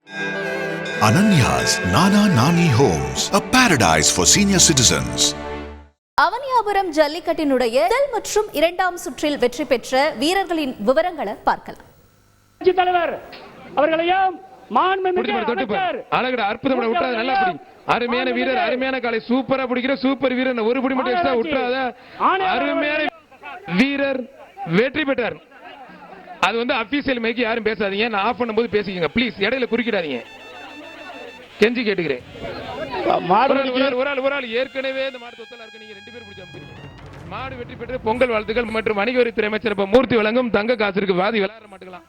Ananya's Nana Nani Homes, a paradise for senior citizens. Avaniyapuram ஜல்லிக்கட்டினுடைய முதல் மற்றும் இரண்டாம் சுற்றில் வெற்றி பெற்ற வீரர்களின் விவரங்களை பார்க்கலாம். தலைவர் அவர்களையும் அருமையான வீரர், அருமையான காலை, சூப்பரா பிடிக்கிற சூப்பர் வீரர், ஒரு புடி மட்டும் எக்ஸ்ட்ரா விட்டுறாத அருமையான வீரர் வெற்றி பெற்றார். அது வந்து அபிஷியல் மைக்கு யாரும் பேசாதீங்க, நான் ஆஃப் பண்ணும்போது பேசிக்கங்க ப்ளீஸ், இடையில குறுக்கிடாதீங்க, கெஞ்சி கேட்டுக்கிறேன். ஒரு ஆள் ஏற்கனவே இந்த மாடு தொத்தலா இருக்கு, நீங்க 2 பேர் பிடிச்சு அனுப்புறீங்க. மாடு வெற்றி பெற்று பொங்கல் வாழ்த்துக்கள் மற்றும் வணிக வரித்துறை அமைச்சர் மூர்த்தி வழங்கும் தங்க காசிற்கு வாதி விளையாட மாட்டுக்கலாம்.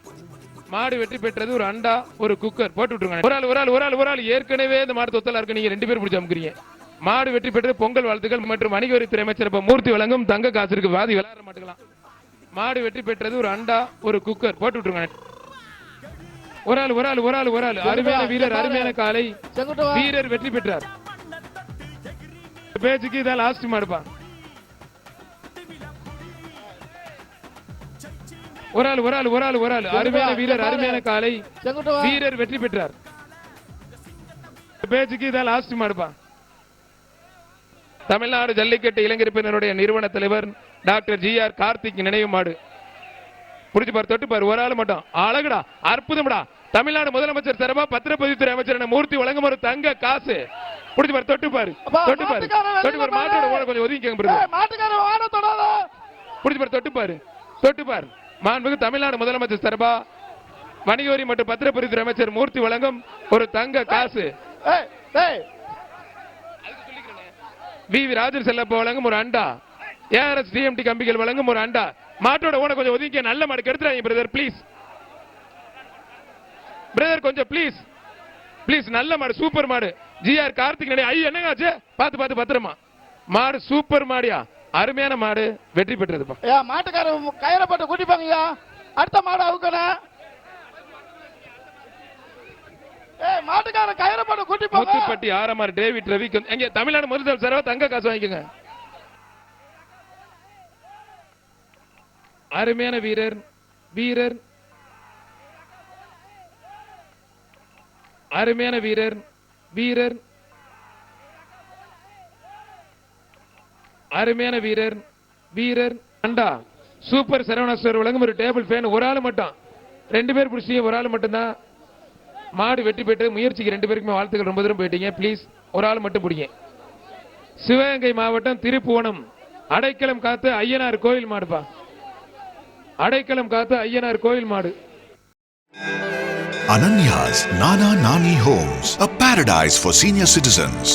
மாடு வெற்றி பெற்றது ஒரு அண்டா ஒரு குக்கர் போட்டு விட்டுருங்க. ஒரு ஆள் ஏற்கனவே இந்த மாடு தொத்தலா இருக்கு, நீங்க 2 பேர் பிடிச்சு அனுப்புறீங்க. மாடு வெற்றி பெற்று பொங்கல் வாழ்த்துக்கள் மற்றும் வணிக வரித்துறை அமைச்சர் மூர்த்தி வழங்கும் தங்க காசிற்கு வாதி விளையாட மாட்டுக்கலாம். மாடு வெற்றி பெற்றது ஒரு அண்டா ஒரு குக்கர் போட்டு விட்டுருங்க. ஒரு ஆள் அருமையான வீரர், அருமையான காலை, வீரர் வெற்றி பெற்றார். பேச்சுக்கு இதான் லாஸ்ட் மாடுப்பா. ஒரு ஆள் அருமையான வீரர், அருமையான காலை, வீரர் வெற்றி பெற்றார். பேச்சுக்கு இதான் லாஸ்ட் மாடுப்பா. தமிழ்நாடு ஜல்லிக்கட்டு இளைஞர் நிறுவன தலைவர் டாக்டர் GR கார்த்திக் நினைவு மாடு. புடிச்சு பாரு, தொட்டு பாரு, ஒரு ஆள் மட்டும் அழகுடா, அற்புதம்டா. தமிழ்நாடு முதலமைச்சர் சார்பா பத்திரப்பதிவுத்துறை அமைச்சர் மூர்த்தி வழங்கும் ஒரு தங்க காசு. புடிச்சு பாரு, தொட்டு பாரு, மாட்டோட ஓட கொஞ்சம் ஒதுங்கிங்க. புடிச்சு பாரு, தொட்டு பாரு. மாண்புமிகு தமிழ்நாடு முதலமைச்சர் சார்பா வணிக வரி மற்றும் பத்திரப்பதிவுத்துறை அமைச்சர் மூர்த்தி வழங்கும் ஒரு தங்க காசு. வி ராஜன் செல்லப்ப வழங்கும் ஒரு அண்டா. ARS TMT கம்பிகள் வழங்கும் ஒரு அண்டா. மாட்டோட ஓட கொஞ்சம் ஒதுங்க, நல்ல மாடு கெடுத்துறாங்க பிரதர், ப்ளீஸ் பிரதர், கொஞ்சம் ப்ளீஸ் நல்ல மாடு, சூப்பர் மாடு. GR கார்த்திக் நினைவு. ஐயோ என்னங்க ஆச்சு, பாத்து பத்திரமா. மாடு சூப்பர் மாடியா, அருமையான மாடு வெற்றி பெற்றதுப்பா. மாட்டுக்கார கயிறை போட்டு கூட்டிப்பாங்கய்யா, அடுத்த மாடு அவுக்கணும். மாட்டுக்கார கயிறை போட்டு கூட்டிப்பாங்க. முத்துப்பட்டி RMR டேவிட் ரவி எங்க தமிழ்நாடு முதலமைச்சர் சார்பா தங்க காசு வாங்கிக்கோங்க. அருமையான வீரர் அருமையான வீரர் அருமையான வீரர் அண்டா சூப்பர் சரவணாஸ்வர் வழங்கும் ஒரு டேபிள் ஃபேன். ஒரு ஆள் மட்டும், 2 பேர் பிடிச்சி, ஒரு ஆள் மட்டும் தான். மாடு வெற்றி பெற்று முயற்சிக்கு 2 பேருக்குமே வாழ்த்துக்கள். ரொம்ப தூரம் போயிட்டீங்க, ப்ளீஸ் ஒரு ஆள் மட்டும் பிடிங்க. சிவகங்கை மாவட்டம் திருப்புவனம் அடைக்கலம் காத்து ஐயனார் கோயில் மாடுப்பா. அடைக்கலம் காத்து ஐயனார் கோயில் மாடு. Ananya's Nana Nani Homes, a paradise for senior citizens.